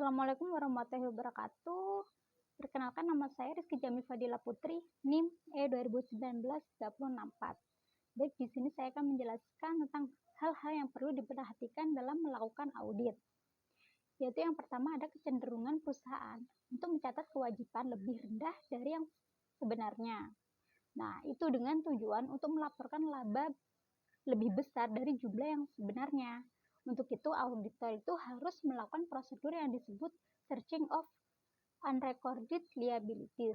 Assalamualaikum warahmatullahi wabarakatuh. Perkenalkan, nama saya Rizky Jami Fadila Putri, NIM E2019-3064. Baik, di sini saya akan menjelaskan tentang hal-hal yang perlu diperhatikan dalam melakukan audit. Yaitu yang pertama ada kecenderungan perusahaan untuk mencatat kewajiban lebih rendah dari yang sebenarnya. Nah, itu dengan tujuan untuk melaporkan laba lebih besar dari jumlah yang sebenarnya. Untuk itu, auditor itu harus melakukan prosedur yang disebut searching of unrecorded liabilities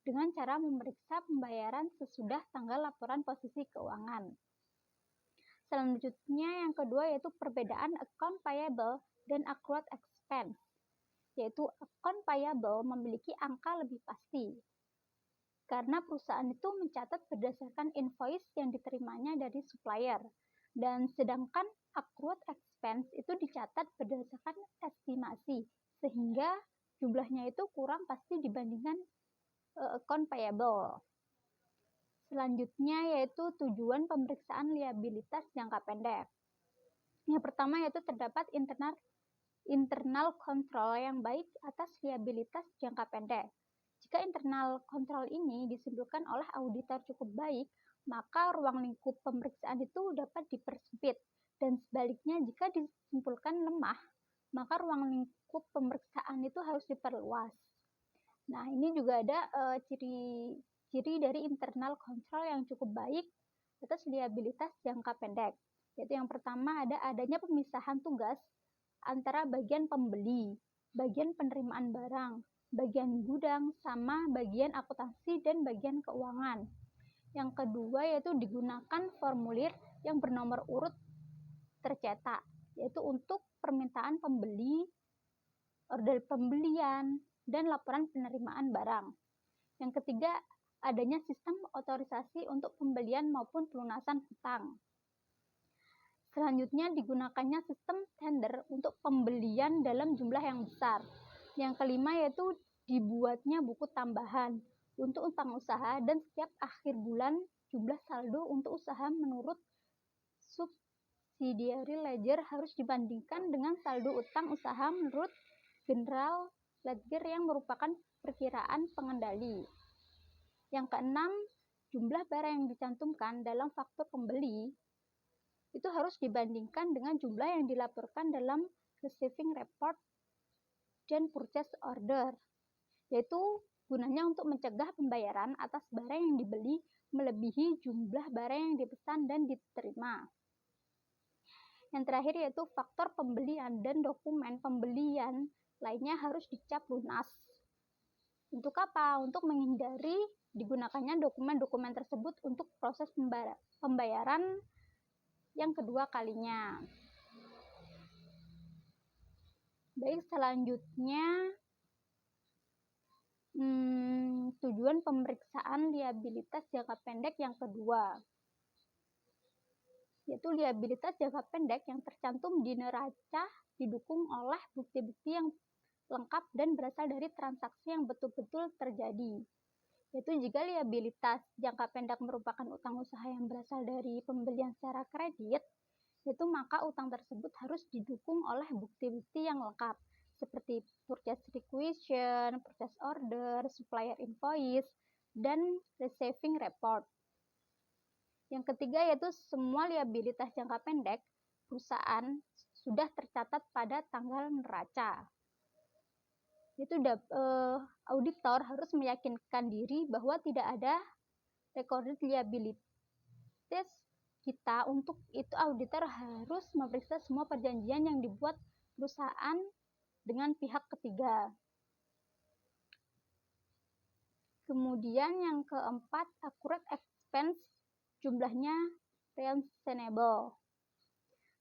dengan cara memeriksa pembayaran sesudah tanggal laporan posisi keuangan. Selanjutnya yang kedua yaitu perbedaan account payable dan accrued expense. Yaitu account payable memiliki angka lebih pasti karena perusahaan itu mencatat berdasarkan invoice yang diterimanya dari supplier, dan sedangkan accrued expense itu dicatat berdasarkan estimasi sehingga jumlahnya itu kurang pasti dibandingkan account payable. Selanjutnya yaitu tujuan pemeriksaan liabilitas jangka pendek. Yang pertama yaitu terdapat internal control yang baik atas liabilitas jangka pendek. Jika internal control ini disimpulkan oleh auditor cukup baik, maka ruang lingkup pemeriksaan itu dapat dipersempit, dan sebaliknya jika disimpulkan lemah, maka ruang lingkup pemeriksaan itu harus diperluas. Nah, ini juga ada ciri-ciri dari internal control yang cukup baik atas liabilitas jangka pendek. Yaitu yang pertama ada adanya pemisahan tugas antara bagian pembeli, bagian penerimaan barang, bagian gudang, sama bagian akuntansi dan bagian keuangan. Yang kedua yaitu digunakan formulir yang bernomor urut tercetak, yaitu untuk permintaan pembeli, order pembelian, dan laporan penerimaan barang. Yang ketiga, adanya sistem otorisasi untuk pembelian maupun pelunasan hutang. Selanjutnya, digunakannya sistem tender untuk pembelian dalam jumlah yang besar. Yang kelima yaitu dibuatnya buku tambahan untuk utang usaha, dan setiap akhir bulan jumlah saldo untuk usaha menurut subsidiary ledger harus dibandingkan dengan saldo utang usaha menurut general ledger yang merupakan perkiraan pengendali. Yang keenam, jumlah barang yang dicantumkan dalam faktur pembeli itu harus dibandingkan dengan jumlah yang dilaporkan dalam receiving report dan purchase order, yaitu gunanya untuk mencegah pembayaran atas barang yang dibeli melebihi jumlah barang yang dipesan dan diterima. Yang terakhir yaitu faktor pembelian dan dokumen pembelian lainnya harus dicap lunas. Untuk apa? Untuk menghindari digunakannya dokumen-dokumen tersebut untuk proses pembayaran yang kedua kalinya. Baik, selanjutnya tujuan pemeriksaan liabilitas jangka pendek yang kedua, yaitu liabilitas jangka pendek yang tercantum di neraca didukung oleh bukti-bukti yang lengkap dan berasal dari transaksi yang betul-betul terjadi. Yaitu jika liabilitas jangka pendek merupakan utang usaha yang berasal dari pembelian secara kredit, itu maka utang tersebut harus didukung oleh bukti-bukti yang lengkap seperti purchase requisition, purchase order, supplier invoice, dan receiving report. Yang ketiga yaitu semua liabilitas jangka pendek perusahaan sudah tercatat pada tanggal neraca. Itu auditor harus meyakinkan diri bahwa tidak ada recorded liabilities kita. Untuk itu auditor harus memeriksa semua perjanjian yang dibuat perusahaan dengan pihak ketiga. Kemudian yang keempat, accurate expense jumlahnya reasonable.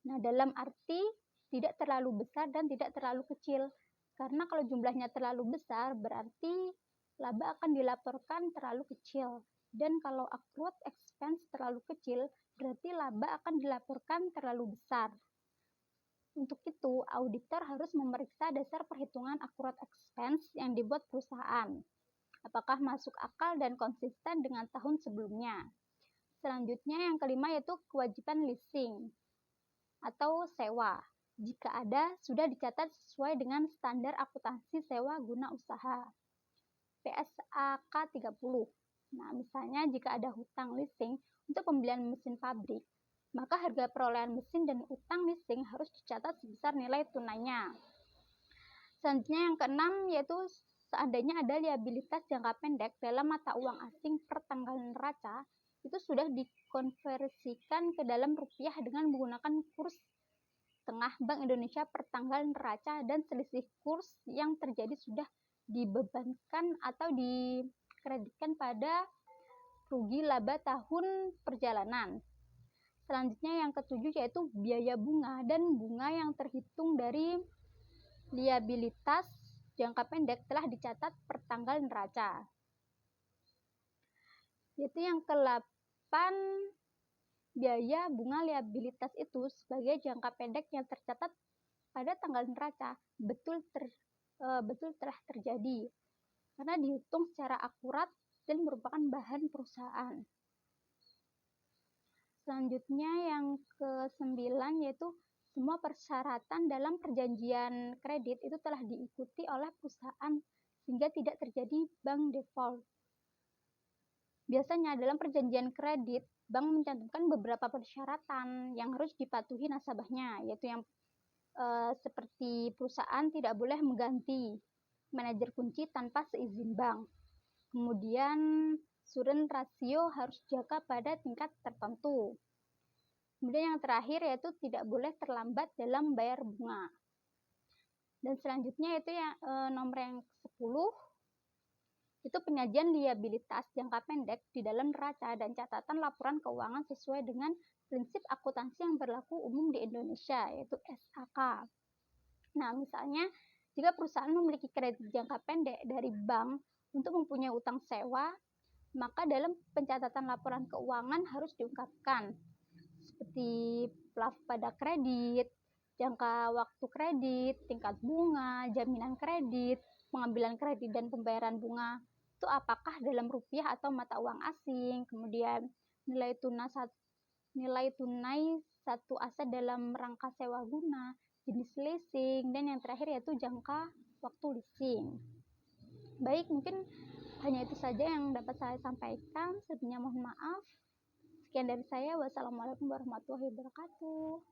Nah, dalam arti tidak terlalu besar dan tidak terlalu kecil. Karena kalau jumlahnya terlalu besar berarti laba akan dilaporkan terlalu kecil. Dan kalau accrued expense terlalu kecil berarti laba akan dilaporkan terlalu besar. Untuk itu, auditor harus memeriksa dasar perhitungan accrued expense yang dibuat perusahaan. Apakah masuk akal dan konsisten dengan tahun sebelumnya. Selanjutnya yang kelima yaitu kewajiban leasing atau sewa. jika ada sudah dicatat sesuai dengan standar akuntansi sewa guna usaha PSAK 30. Nah, misalnya jika ada hutang leasing untuk pembelian mesin pabrik, maka harga perolehan mesin dan utang leasing harus dicatat sebesar nilai tunainya. Selanjutnya yang keenam yaitu seandainya ada liabilitas jangka pendek dalam mata uang asing per tanggal neraca, itu sudah dikonversikan ke dalam rupiah dengan menggunakan kurs tengah Bank Indonesia per tanggal neraca, dan selisih kurs yang terjadi sudah dibebankan atau dikreditkan pada rugi laba tahun perjalanan. Selanjutnya yang ketujuh yaitu biaya bunga dan bunga yang terhitung dari liabilitas jangka pendek telah dicatat per tanggal neraca. Yaitu yang ke-8, biaya bunga liabilitas itu sebagai jangka pendek yang tercatat pada tanggal neraca betul telah terjadi karena dihitung secara akurat dan merupakan bahan perusahaan. Selanjutnya yang ke-9 yaitu semua persyaratan dalam perjanjian kredit itu telah diikuti oleh perusahaan sehingga tidak terjadi bank default. Biasanya dalam perjanjian kredit, bank mencantumkan beberapa persyaratan yang harus dipatuhi nasabahnya, yaitu yang seperti perusahaan tidak boleh mengganti manajer kunci tanpa seizin bank. Kemudian surrender rasio harus dijaga pada tingkat tertentu. Kemudian yang terakhir yaitu tidak boleh terlambat dalam bayar bunga. Dan selanjutnya itu yang nomor yang 10 itu penyajian liabilitas jangka pendek di dalam neraca dan catatan laporan keuangan sesuai dengan prinsip akuntansi yang berlaku umum di Indonesia, yaitu SAK. Nah, misalnya jika perusahaan memiliki kredit jangka pendek dari bank untuk mempunyai utang sewa, maka dalam pencatatan laporan keuangan harus diungkapkan seperti plafon pada kredit, jangka waktu kredit, tingkat bunga, jaminan kredit, pengambilan kredit dan pembayaran bunga itu apakah dalam rupiah atau mata uang asing, kemudian nilai tunai satu aset dalam rangka sewa guna, jenis leasing, dan yang terakhir yaitu jangka waktu leasing. Baik, mungkin hanya itu saja yang dapat saya sampaikan. Sebelumnya mohon maaf. Sekian dari saya. Wassalamualaikum warahmatullahi wabarakatuh.